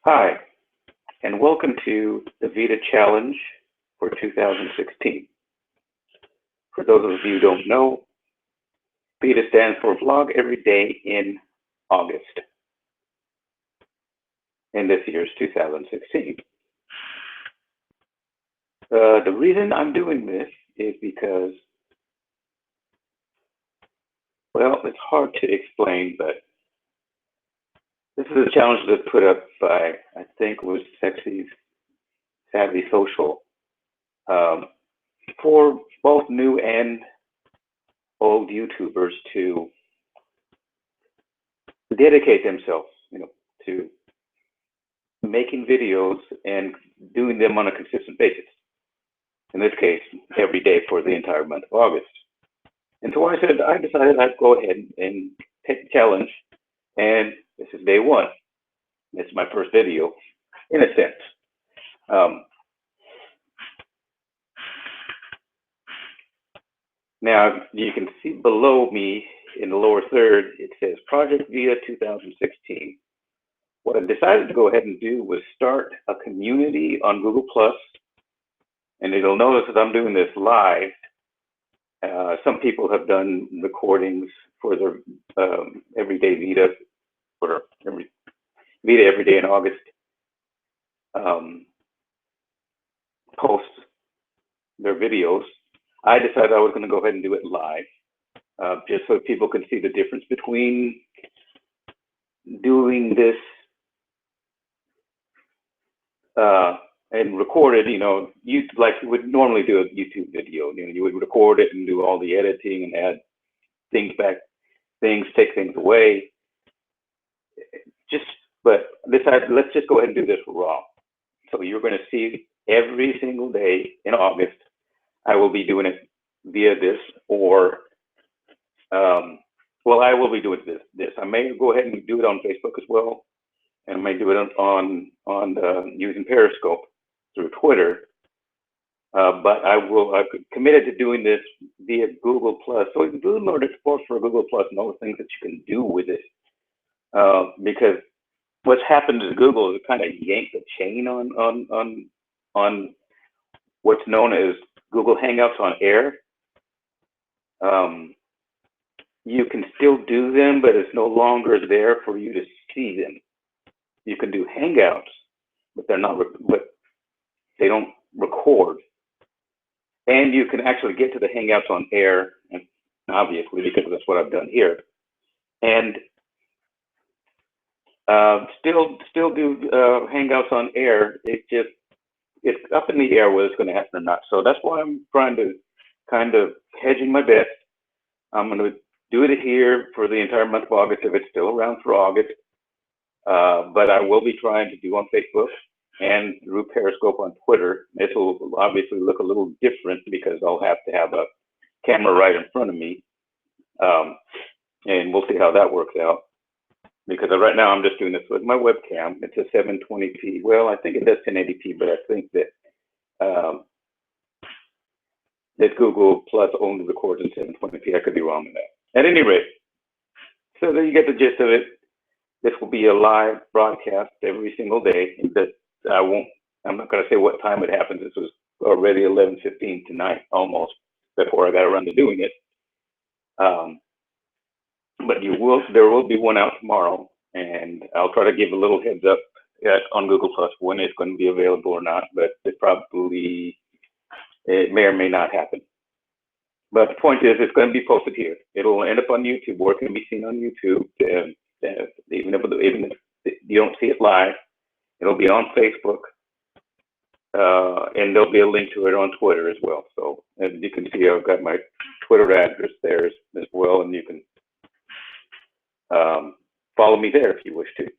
Hi, and welcome to the VEDA Challenge for 2016. For those of you who don't know, VEDA stands for Vlog Every Day in August, in this year's 2016. The reason I'm doing this is because, well, it's hard to explain, but this is a challenge that's put up by, I think it was Savvy Social, for both new and old YouTubers to dedicate themselves, to making videos and doing them on a consistent basis. In this case, every day for the entire month of August. And so I decided I'd go ahead and take the challenge, and this is day one. This is my first video, in a sense. Now, you can see below me in the lower third, it says Project VEDA 2016. What I decided to go ahead and do was start a community on Google+, and you'll notice that I'm doing this live. Some people have done recordings for their everyday VEDA, or VEDA every day in August posts their videos. I decided I was going to go ahead and do it live, just so people can see the difference between doing this and record it, like you would normally do a YouTube video. You would record it and do all the editing and add things back, take things away. But decided, let's just go ahead and do this raw. So you're going to see every single day in August. I will be doing it via this, or well, I will be doing this. I may go ahead and do it on Facebook as well, and I may do it on using Periscope through Twitter. But I've committed to doing this via Google+. So you can do more support for Google+ and all the things that you can do with it. Because what's happened to Google is it kind of yanked the chain on what's known as Google Hangouts on Air. You can still do them, but it's no longer there for you to see them. You can do Hangouts, but they don't record. And you can actually get to the Hangouts on Air, and obviously, because that's what I've done here. And still do Hangouts on Air. It's up in the air whether it's going to happen or not. So that's why I'm trying to kind of hedging my bet. I'm going to do it here for the entire month of August if it's still around for August. But I will be trying to do on Facebook and through Periscope on Twitter. This will obviously look a little different because I'll have to have a camera right in front of me. And we'll see how that works out. Because right now I'm just doing this with my webcam. It's a 720p. Well, I think it does 1080p, but I think that that Google Plus only records in 720p. I could be wrong on that. At any rate, so there you get the gist of it. This will be a live broadcast every single day. That I'm not going to say what time it happens. This was already 11:15 tonight, almost before I got around to doing it. But there will be one out tomorrow, and I'll try to give a little heads up on Google Plus when it's going to be available or not. But it may or may not happen. But the point is, it's going to be posted here. It'll end up on YouTube, or it can be seen on YouTube. Even if you don't see it live, it'll be on Facebook, and there'll be a link to it on Twitter as well. So as you can see, I've got my Twitter address there as well, and you can follow me there if you wish to.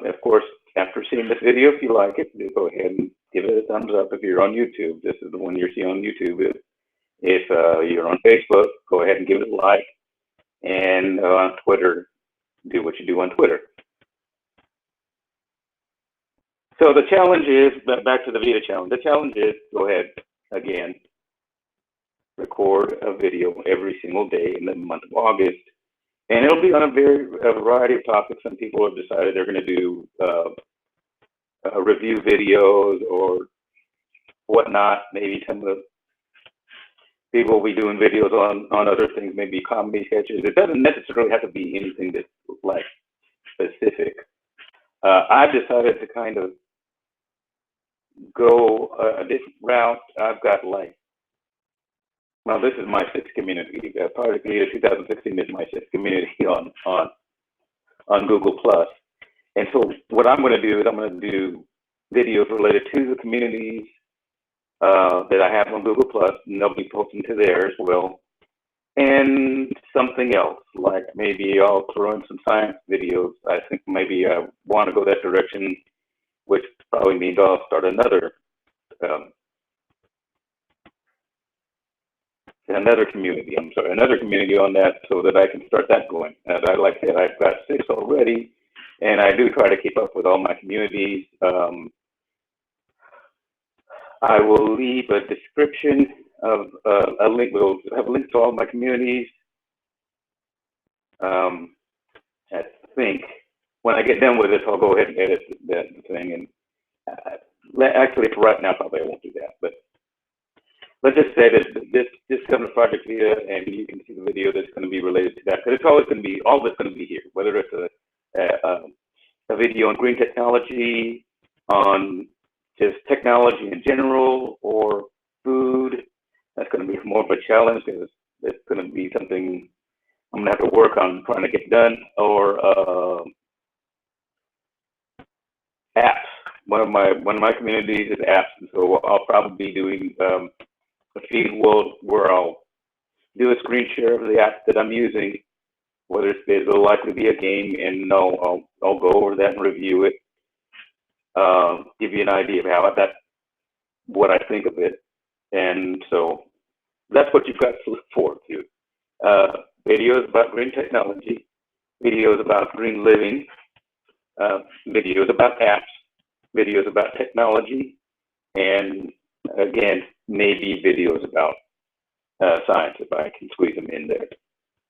Of course, after seeing this video, if you like it, go ahead and give it a thumbs up if you're on YouTube. This is the one you're seeing on YouTube. If you're on Facebook, go ahead and give it a like. And on Twitter, do what you do on Twitter. So the challenge is, back to the VEDA challenge. The challenge is, go ahead, again, record a video every single day in the month of August. And it'll be on a variety of topics. Some people have decided they're going to do review videos or whatnot. Maybe some of the people will be doing videos on other things, maybe comedy sketches. It doesn't necessarily have to be anything that's like specific. I've decided to kind of go a different route. I've got like, well, this is my sixth community. Project VEDA 2016 is my sixth community on Google Plus. And so what I'm going to do is I'm going to do videos related to the communities that I have on Google Plus, and they'll be posting to there as well. And something else, like maybe I'll throw in some science videos. I think maybe I want to go that direction, which probably means I'll start another another community on that, so that I can start that going. Like I said, I've got 6 already, and I do try to keep up with all my communities. I will leave a description of a link. We'll have links to all my communities. I think when I get done with this, I'll go ahead and edit that thing. And actually, for right now, probably I won't do that. But let's just say that this comes to Project VEDA, and you can see the video that's going to be related to that, because it's always going to be, all of it's going to be here, whether it's a video on green technology, on just technology in general, or food. That's going to be more of a challenge, because it's going to be something I'm going to have to work on trying to get done, or apps. One of my communities is apps, and so I'll probably be doing a feed where I'll do a screen share of the app that I'm using, whether it'll likely be a game, and I'll go over that and review it, give you an idea of what I think of it. And so that's what you've got to look forward to. Videos about green technology, videos about green living, videos about apps, videos about technology, and again, maybe videos about science if I can squeeze them in there.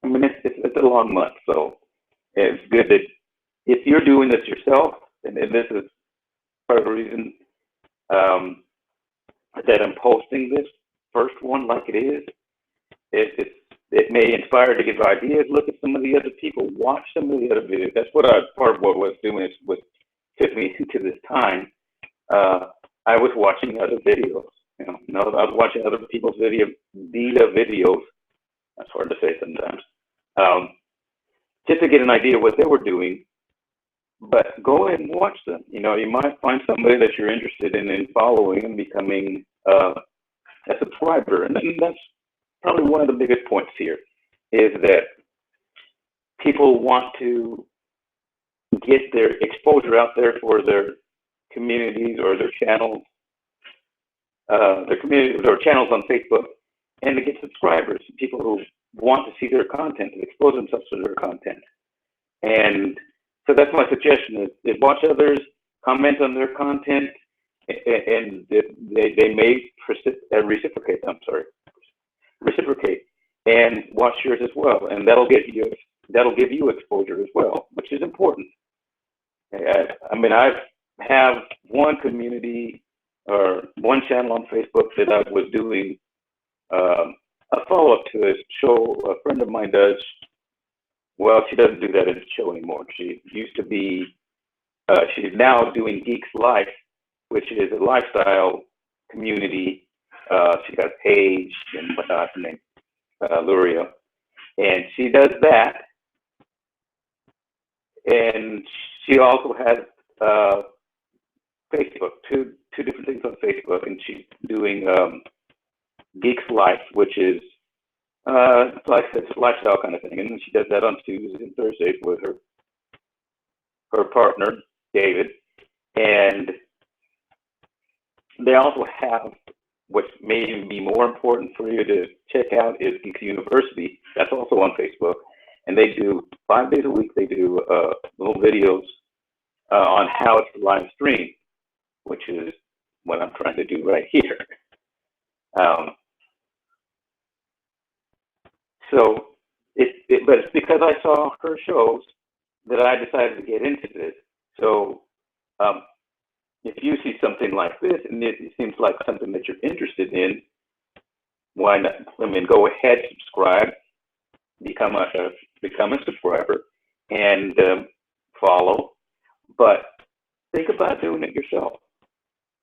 I mean, it's a long month, so it's good that if you're doing this yourself, and this is part of the reason that I'm posting this first one like it is, it may inspire to give ideas. Look at some of the other people, watch some of the other videos. That's what part of what I was doing is what took me to this time. I was watching other videos. I was watching other people's VEDA videos. That's hard to say sometimes. Just to get an idea of what they were doing. But go ahead and watch them. You might find somebody that you're interested in following and becoming a subscriber. And that's probably one of the biggest points here, is that people want to get their exposure out there for their communities or their channels, their channels on Facebook, and to get subscribers, people who want to see their content, to expose themselves to their content. And so that's my suggestion: is watch others, comment on their content, and they may reciprocate. Reciprocate, and watch yours as well, and that'll give you exposure as well, which is important. I mean, I have one community or one channel on Facebook that I was doing a follow-up to a show a friend of mine does. Well, she doesn't do that in the show anymore. She used to be, she's now doing Geeks Life, which is a lifestyle community. She got a page and whatnot, her name, Luria. And she does that. And she also has Facebook, two different things on Facebook. And she's doing Geeks Life, which is like it's a lifestyle kind of thing. And she does that on Tuesdays and Thursdays with her partner, David. And they also have, what may even be more important for you to check out, is Geeks University. That's also on Facebook. And they do 5 days a week, they do little videos on how to live stream, which is what I'm trying to do right here. So but it's because I saw her shows that I decided to get into this. So um, if you see something like this and it seems like something that you're interested in, why not? I mean, go ahead, subscribe, become a subscriber, and follow. But think about doing it yourself.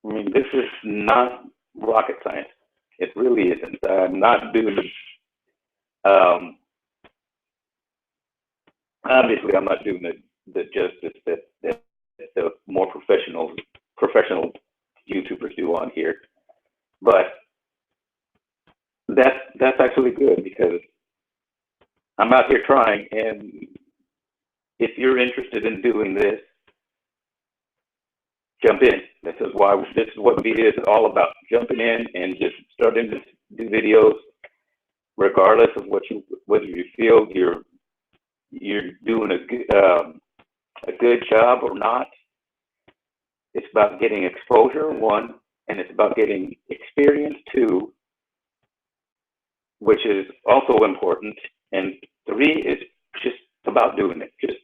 I mean, this is not rocket science. It really isn't. I'm not doing. Obviously, I'm not doing the justice that the more professional YouTubers do on here. But that's actually good because I'm out here trying, and if you're interested in doing this, jump in. This is what VEDA is all about. Jumping in and just starting to do videos, regardless of whether you feel you're doing a good job or not. It's about getting exposure, one, and it's about getting experience, two, which is also important, and three is just about doing it. Just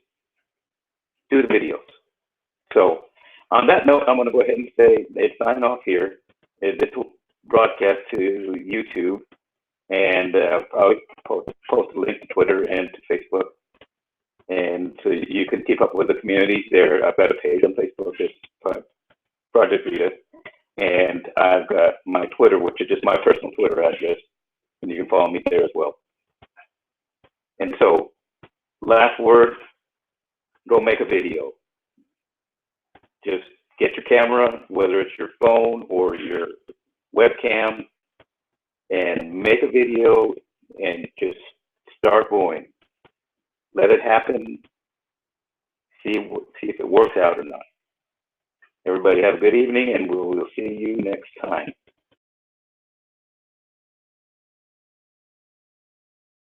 do the videos. So on that note, I'm going to go ahead and sign off here. This will broadcast to YouTube, and probably post a link to Twitter and to Facebook. And so you can keep up with the community there. I've got a page on Facebook, it's Project VEDA. And I've got my Twitter, which is just my personal Twitter address. And you can follow me there as well. And so, last word, go make a video. Just get your camera, whether it's your phone or your webcam, and make a video and just start going. Let it happen. See if it works out or not. Everybody have a good evening, and we'll see you next time.